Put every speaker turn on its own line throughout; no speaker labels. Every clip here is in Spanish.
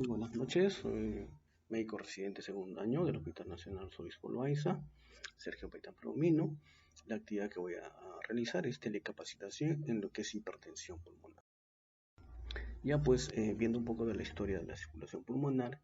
Muy buenas noches, soy médico residente segundo año del Hospital Nacional Obispo Loaiza, Sergio Paitán Palomino. La actividad que voy a realizar es telecapacitación en lo que es hipertensión pulmonar. Ya pues, viendo un poco de la historia de la circulación pulmonar,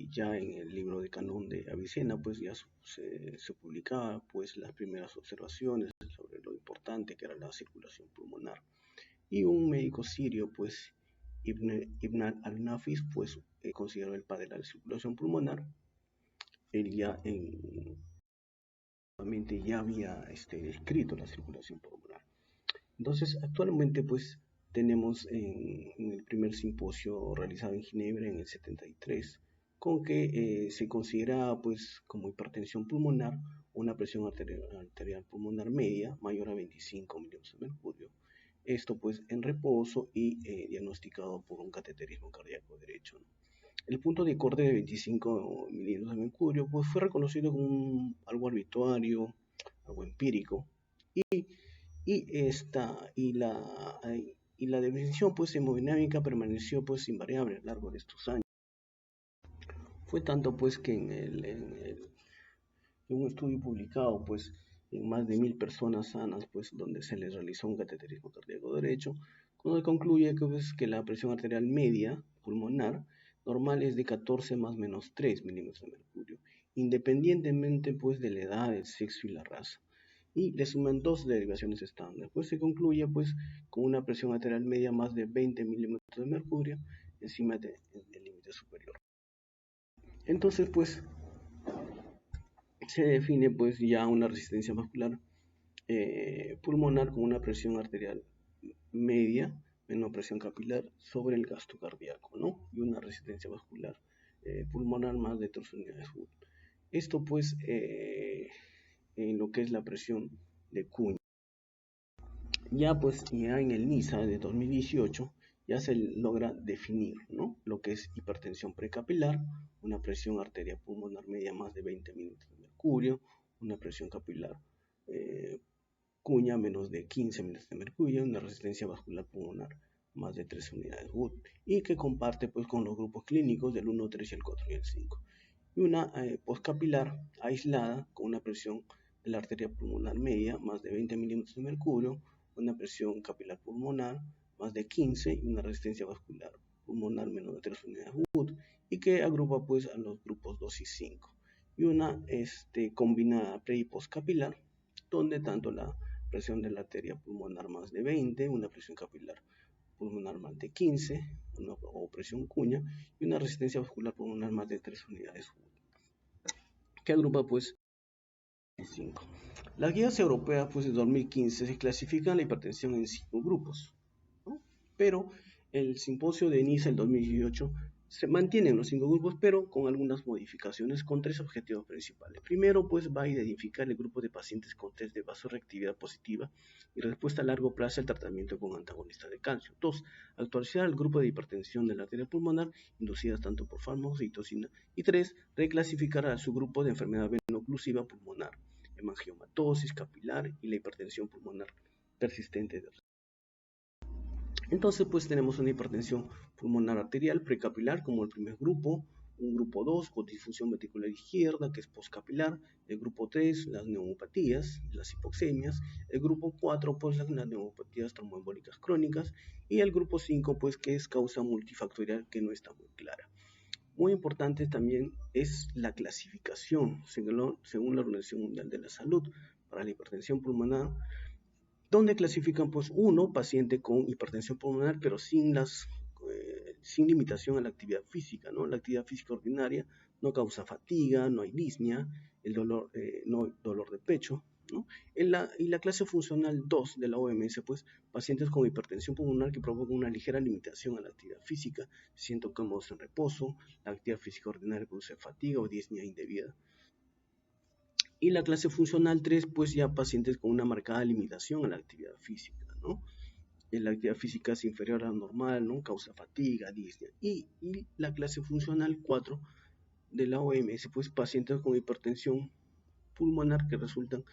ya en el libro de Canon de Avicena, pues ya se publicaba pues las primeras observaciones sobre lo importante que era la circulación pulmonar. Y un médico sirio, pues Ibn al-Nafis, pues considerado el padre de la circulación pulmonar. Él ya había escrito la circulación pulmonar. Entonces, actualmente, pues tenemos en el primer simposio realizado en Ginebra en el 73, con que se considera pues como hipertensión pulmonar una presión arterial pulmonar media mayor a 25 milímetros de mercurio. Esto pues en reposo y diagnosticado por un cateterismo cardíaco derecho, ¿no? El punto de corte de 25 milímetros de mercurio pues fue reconocido como algo arbitrario, algo empírico, y, y la definición pues hemodinámica permaneció pues invariable a lo largo de estos años. Fue tanto pues que en un estudio publicado pues en más de 1000 personas sanas, pues donde se les realizó un cateterismo cardíaco derecho, cuando concluye que, pues, que la presión arterial media pulmonar normal es de 14 más menos 3 milímetros de mercurio, independientemente pues de la edad, el sexo y la raza. Y le suman dos derivaciones estándar. Pues se concluye pues con una presión arterial media más de 20 milímetros de mercurio encima del límite superior. Entonces pues se define pues ya una resistencia vascular pulmonar con una presión arterial media menos presión capilar sobre el gasto cardíaco, ¿no? Y una resistencia vascular pulmonar más de 3 unidades Wood. Esto pues en lo que es la presión de cuña. Ya pues ya en el NISA de 2018 ya se logra definir, ¿no?, lo que es hipertensión precapilar, una presión arterial pulmonar media más de 20 milímetros de mercurio, una presión capilar cuña menos de 15 milímetros de mercurio, una resistencia vascular pulmonar más de 3 unidades Wood, y que comparte pues con los grupos clínicos del 1, 3 y el 4 y el 5. Y una postcapilar aislada con una presión de la arteria pulmonar media más de 20 milímetros de mercurio, una presión capilar pulmonar más de 15 y una resistencia vascular pulmonar menos de 3 unidades Wood, y que agrupa pues a los grupos 2 y 5. Y una combinada pre y postcapilar, donde tanto la presión de la arteria pulmonar más de 20, una presión capilar pulmonar más de 15, o presión cuña, y una resistencia vascular pulmonar más de 3 unidades Wood, que agrupa pues 5. Las guías europeas pues de 2015 se clasifican la hipertensión en 5 grupos, ¿no? Pero el simposio de Niza del 2018 se mantienen los 5 grupos, pero con algunas modificaciones, con 3 objetivos principales. Primero, pues va a identificar el grupo de pacientes con test de vasorreactividad positiva y respuesta a largo plazo al tratamiento con antagonistas de calcio. 2, actualizar el grupo de hipertensión de la arteria pulmonar inducidas tanto por fármacos y 3, reclasificar a su grupo de enfermedad veno-oclusiva pulmonar, hemangiomatosis capilar y la hipertensión pulmonar persistente. Entonces pues tenemos una hipertensión pulmonar arterial precapilar como el primer grupo, un grupo 2 con difusión ventricular izquierda que es postcapilar, el grupo 3 las neumopatías, las hipoxemias, el grupo 4 pues las neumopatías tromboembólicas crónicas, y el grupo 5 pues que es causa multifactorial que no está muy clara. Muy importante también es la clasificación según la Organización Mundial de la Salud para la hipertensión pulmonar, donde clasifican pues paciente con hipertensión pulmonar pero sin limitación a la actividad física, ¿no? La actividad física ordinaria no causa fatiga, no hay disnea, no hay dolor de pecho, ¿no? Y la clase funcional 2 de la OMS, pues pacientes con hipertensión pulmonar que provocan una ligera limitación a la actividad física, se sienten cómodos en reposo, la actividad física ordinaria produce fatiga o disnea indebida. Y la clase funcional 3, pues ya pacientes con una marcada limitación a la actividad física, ¿no? La actividad física es inferior a la normal, ¿no? Causa fatiga, disnea. Y la clase funcional 4 de la OMS, pues pacientes con hipertensión pulmonar que resultan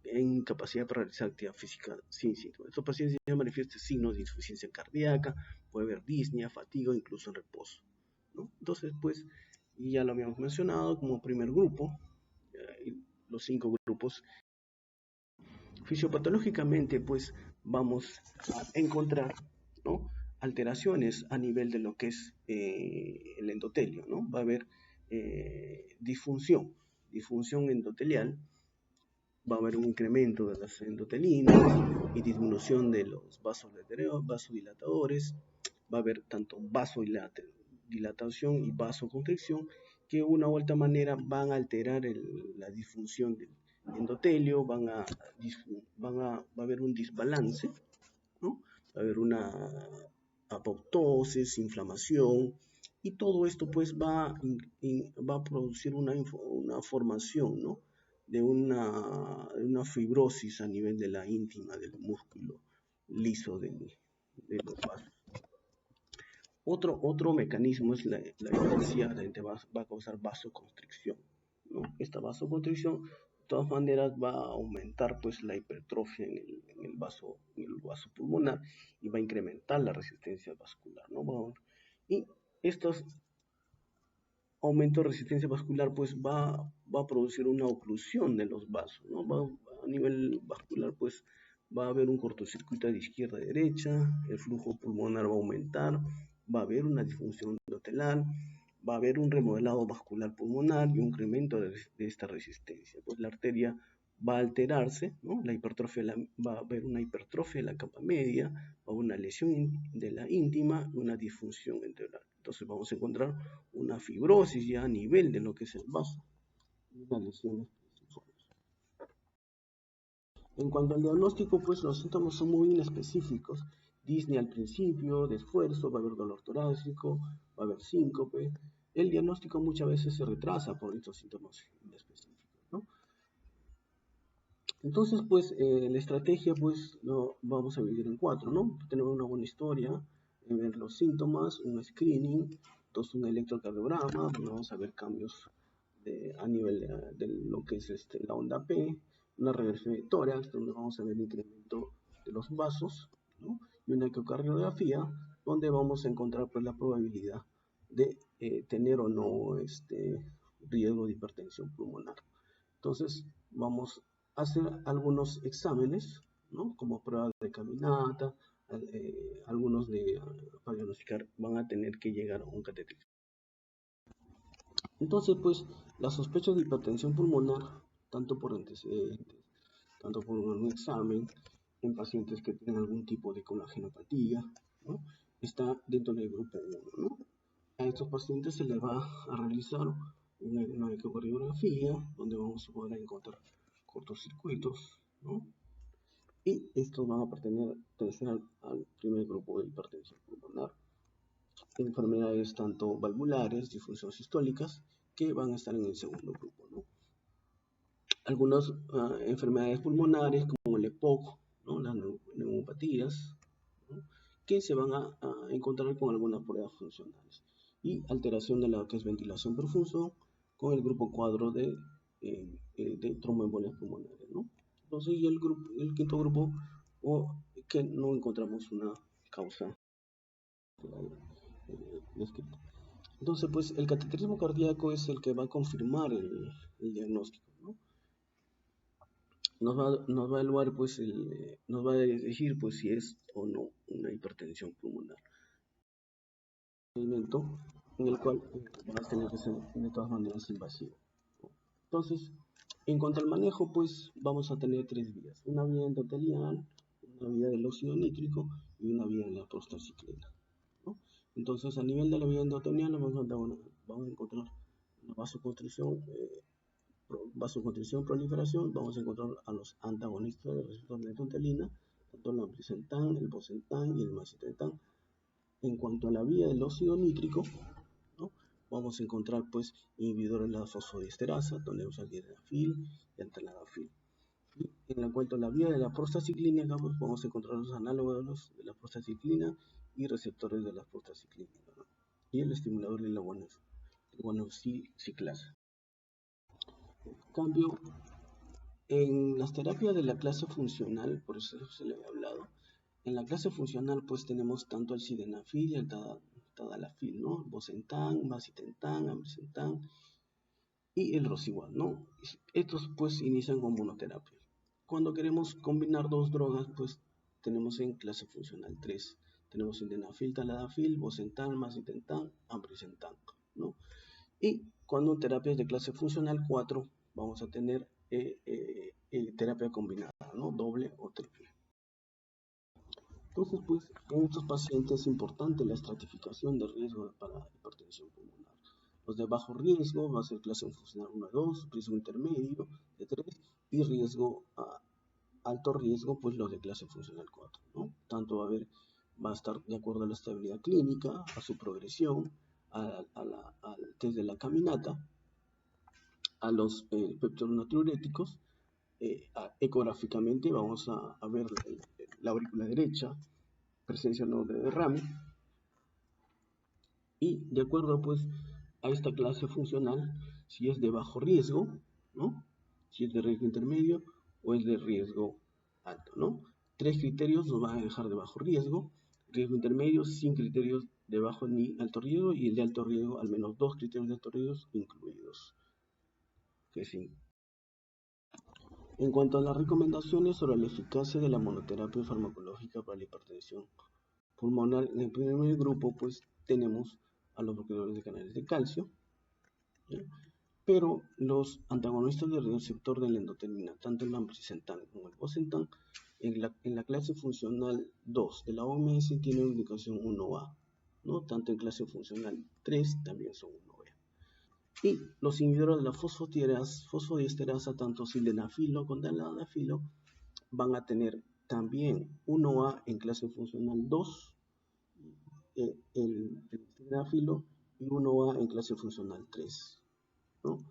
en incapacidad para realizar actividad física sin síntomas. Estos pacientes ya manifiestan signos de insuficiencia cardíaca, puede haber disnea, fatiga o incluso en reposo, ¿no? Entonces, pues, ya lo habíamos mencionado como primer grupo, los 5 grupos. Fisiopatológicamente, pues, vamos a encontrar, ¿no?, alteraciones a nivel de lo que es el endotelio, ¿no? Va a haber disfunción endotelial, va a haber un incremento de las endotelinas y disminución de los vasodilatadores, va a haber tanto vasodilatación y vasoconstricción, que de una u otra manera van a alterar la disfunción del endotelio, va a haber un desbalance, ¿no? Va a haber una apoptosis, inflamación, y todo esto pues va a producir una formación, ¿no?, de una fibrosis a nivel de la íntima del músculo liso de los vasos. Otro mecanismo es la hipoxia, va a causar vasoconstricción, ¿no? Esta vasoconstricción, de todas maneras, va a aumentar pues la hipertrofia en el vaso pulmonar, y va a incrementar la resistencia vascular, ¿no? Y estos aumentos de resistencia vascular pues va a producir una oclusión de los vasos, ¿no? A nivel vascular pues va a haber un cortocircuito de izquierda a derecha, el flujo pulmonar va a aumentar, va a haber una disfunción endotelar, va a haber un remodelado vascular pulmonar y un incremento de esta resistencia. Pues la arteria va a alterarse, ¿no? Va a haber una hipertrofia de la capa media, va a haber una lesión de la íntima y una disfunción enteral. Entonces vamos a encontrar una fibrosis ya a nivel de lo que es el vaso y unas lesiones principales. En cuanto al diagnóstico, pues los síntomas son muy inespecíficos. Disney al principio, de esfuerzo, va a haber dolor torácico, va a haber síncope. El diagnóstico muchas veces se retrasa por estos síntomas inespecíficos, ¿no? Entonces, pues, la estrategia, pues, lo vamos a dividir en 4, ¿no? Tenemos una buena historia, ver los síntomas, un screening, entonces un electrocardiograma, donde vamos a ver cambios a nivel de lo que es la onda P, una reversión de tórax, donde vamos a ver el incremento de los vasos, ¿no? Y una ecocardiografía, donde vamos a encontrar pues la probabilidad de tener o no riesgo de hipertensión pulmonar. Entonces, vamos a hacer algunos exámenes, ¿no?, como pruebas de caminata, algunos para diagnosticar van a tener que llegar a un cateterismo. Entonces, pues, la sospecha de hipertensión pulmonar, tanto por antecedentes, tanto por un examen, en pacientes que tienen algún tipo de coagulopatia, ¿no?, está dentro del grupo 1, ¿no? A estos pacientes se les va a realizar una ecocardiografía, donde vamos a poder encontrar cortocircuitos, ¿no? Y estos van a pertenecer al primer grupo de hipertensión pulmonar. Enfermedades tanto valvulares, disfunciones sistólicas, que van a estar en el segundo grupo, ¿no? Algunas enfermedades pulmonares como el EPOC, ¿no?, las neumopatías, ¿no?, que se van a encontrar con algunas pruebas funcionales, y alteración de la que es ventilación profusa con el grupo cuadro de tromboembolias pulmonares, ¿no? Entonces, y el quinto grupo, que no encontramos una causa descrita. Entonces, pues el cateterismo cardíaco es el que va a confirmar el diagnóstico, ¿no? Nos va a evaluar, pues, nos va a decir, pues, si es o no una hipertensión pulmonar. En el cual va a tener que ser de todas maneras invasivo. Entonces, en cuanto al manejo, pues vamos a tener 3 vías: una vía endotelial, una vía del óxido nítrico y una vía de la prostaciclina, ¿no? Entonces, a nivel de la vía endotelial vamos a encontrar la vasoconstricción, proliferación. Vamos a encontrar a los antagonistas del receptor de endoteliana, tanto el ambrisentan, el bosentan y el macitentan. En cuanto a la vía del óxido nítrico, ¿no?, vamos a encontrar pues inhibidores de la fosfodiesterasa, donde usa el didenafil y el tadalafil. Y en cuanto a la vía de la prostaciclina, vamos a encontrar los análogos de la prostaciclina y receptores de la prostaciclina, ¿no?, y el estimulador de la guanociclasa. En cambio, en las terapias de la clase funcional, por eso se le había hablado, en la clase funcional pues tenemos tanto el sildenafil y el tadalafil, ¿no? Bosentan, macitentan, ambrisentan y el rosiguat, ¿no? Estos pues inician con monoterapia. Cuando queremos combinar dos drogas, pues tenemos en clase funcional 3. Tenemos sildenafil, taladafil, bosentan, macitentan, ambrisentan, ¿no? Y cuando en terapias de clase funcional 4 vamos a tener terapia combinada, ¿no? Doble o triple. Entonces, pues, en estos pacientes es importante la estratificación de riesgo para hipertensión pulmonar. Los de bajo riesgo va a ser clase funcional 1 a 2, riesgo intermedio de 3 y riesgo alto riesgo, pues los de clase funcional 4, ¿no? Tanto va a estar de acuerdo a la estabilidad clínica, a su progresión, al test de la caminata, a los peptonatriuréticos. Ecográficamente vamos a ver la aurícula derecha, presencia o no de derrame, y de acuerdo pues a esta clase funcional, si es de bajo riesgo, ¿no? Si es de riesgo intermedio o es de riesgo alto, ¿no? 3 criterios nos van a dejar de bajo riesgo, riesgo intermedio sin criterios de bajo ni alto riesgo, y el de alto riesgo al menos 2 criterios de alto riesgo incluidos. Que sí. En cuanto a las recomendaciones sobre la eficacia de la monoterapia farmacológica para la hipertensión pulmonar, en el primer grupo pues tenemos a los bloqueadores de canales de calcio, ¿sí? Pero los antagonistas del receptor de la endotelina, tanto el ambrisentan como el bosentan, en la clase funcional 2 de la OMS tienen indicación 1A, ¿no? Tanto en clase funcional 3 también son 1B. Y los inhibidores de la fosfodiesterasa, tanto sildenafilo como tadalafilo, van a tener también 1A en clase funcional 2, el sildenafilo, y 1A en clase funcional 3, ¿no?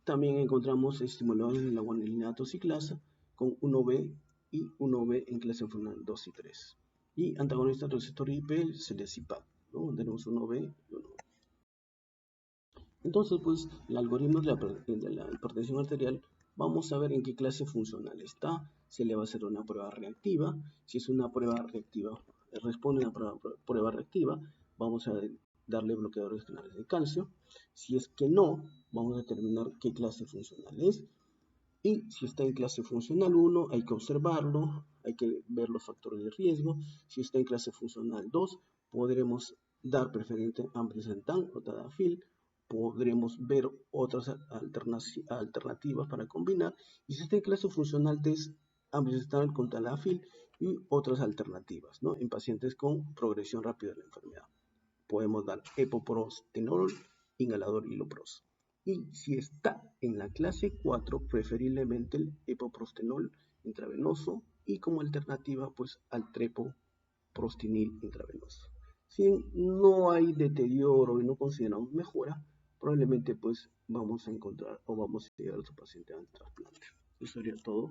También encontramos estimuladores de la guanilinato ciclasa con 1B y 1B en clase funcional 2 y 3. Y antagonistas del receptor IP, el Celecipat, ¿no? Tenemos 1B y 1B. Entonces, pues, el algoritmo de la hipertensión arterial, vamos a ver en qué clase funcional está. Se le va a hacer una prueba reactiva. Si es una prueba reactiva, responde a una prueba reactiva, vamos a darle bloqueadores canales de calcio. Si es que no, vamos a determinar qué clase funcional es. Y si está en clase funcional 1, hay que observarlo, hay que ver los factores de riesgo. Si está en clase funcional 2, podremos dar preferente a ambrisentan o tadalafil. Podremos ver otras alternativas para combinar. Y si está en clase funcional 3, ambrisentan con tadalafil y otras alternativas, ¿no? En pacientes con progresión rápida de la enfermedad. Podemos dar epoprostenol, inhalador iloprost. Y si está en la clase 4, preferiblemente el epoprostenol intravenoso y como alternativa pues al trepoprostinil intravenoso. Si no hay deterioro y no consideramos mejora, probablemente pues vamos a encontrar o vamos a llevar a su paciente al trasplante. Eso sería todo.